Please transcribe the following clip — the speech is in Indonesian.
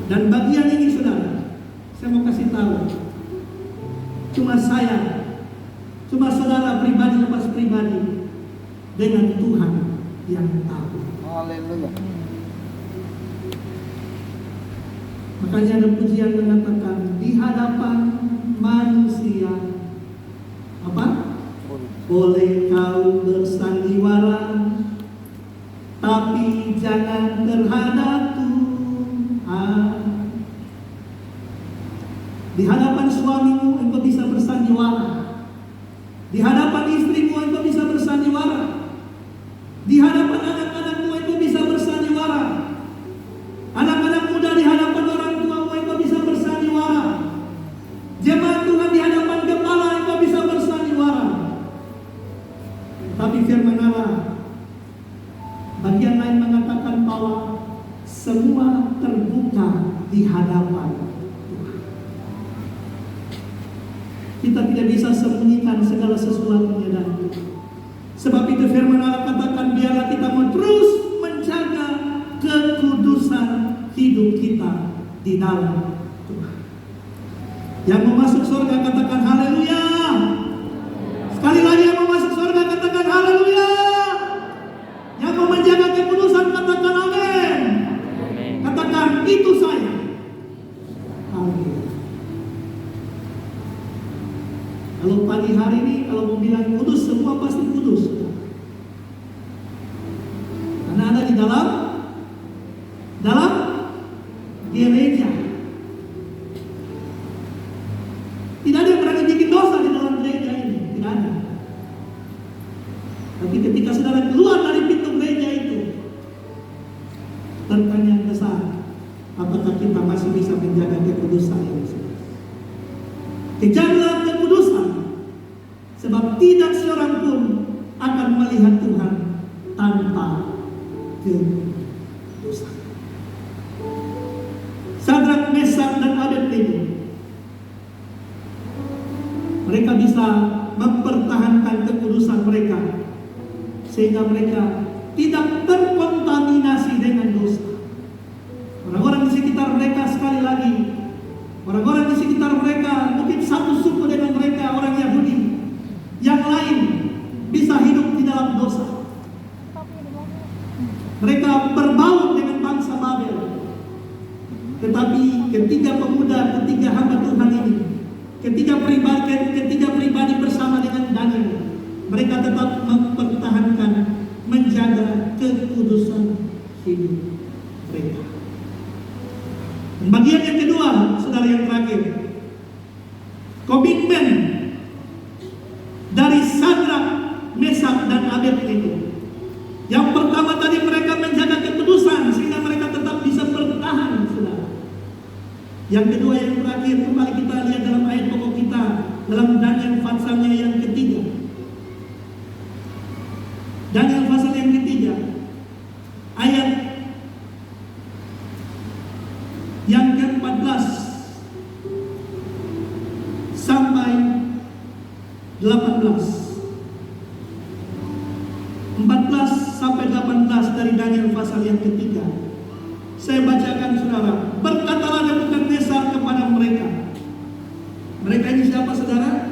Dan bagian ini saudara, saya mau kasih tahu, cuma saudara pribadi lepas pribadi dengan Tuhan yang tahu. Haleluya. Makanya ada pujian mengatakan di hadapan manusia apa? Boleh kau bersandiwara, tapi jangan terhadap Tuhan. Di hadapan suamimu engkau bisa bersandiwara. Di hadapan istrimu engkau bisa bersandiwara. Di hadapan anak-anakmu engkau bisa bersandiwara. Anak-anak muda di hadapan orang tuamu engkau bisa bersandiwara. Jemaat Tuhan di hadapan kepala engkau bisa bersandiwara. Tapi firman Allah bagian lain mengatakan bahwa semua terbuka di hadapan Tuhan. Kita tidak bisa sembunyikan segala sesuatunya dari Tuhan. Sebab itu firman Allah katakan biarlah kita terus menjaga kekudusan hidup kita di dalam Tuhan. Yang mau masuk surga katakan haleluya. Sekali lagi yang mau masuk surga katakan haleluya. Yang mau menjaga kekudusan katakan amin. Katakan itu saya. Haleluya. Kalau pagi hari ini kalau mau bilang kudus, semua pasti kudus. Karena ada di dalam gereja. Tidak ada yang berani bikin dosa di dalam gereja ini, tidak ada. Tapi ketika saudara keluar dari pintu gereja itu, pertanyaan besar, apakah kita masih bisa menjaga kekudusan ini? Kejarlah kekudusan, sebab tidak seorang pun akan melihat Tuhan tanpa kekudusan. Sadrak, Mesak, dan Abednego, mereka bisa mempertahankan kekudusan mereka sehingga mereka tidak terkontaminasi dengan dosa. Orang-orang di sekitar mereka, sekali lagi, orang-orang di sekitar mereka mungkin satu suku dengan mereka, orang Yahudi, yang lain bisa hidup di dalam dosa. Mereka berbaur dengan bangsa Babel. Tetapi ketiga pemuda, ketiga hamba Tuhan ini, ketiga pribadi bersama dengan Daniel, mereka tetap mempertahankan, menjaga kekudusan hidup mereka. Dan bagian yang kedua, saudara, yang terakhir, komitmen dari Sadrak, Mesak, dan Abednego. Yang pertama tadi mereka menjaga kekudusan sehingga mereka tetap bisa bertahan, saudara. Yang kedua, yang terakhir, kembali kita lihat dalam ayat pokok kita dalam Daniel pasalnya yang ketiga. Daniel pasal yang ketiga, ayat yang ke-14 sampai 18. 14 sampai 18 dari Daniel pasal yang ketiga. Saya bacakan, saudara. Berkatalah Nebukadnezar kepada mereka. Mereka ini siapa, saudara?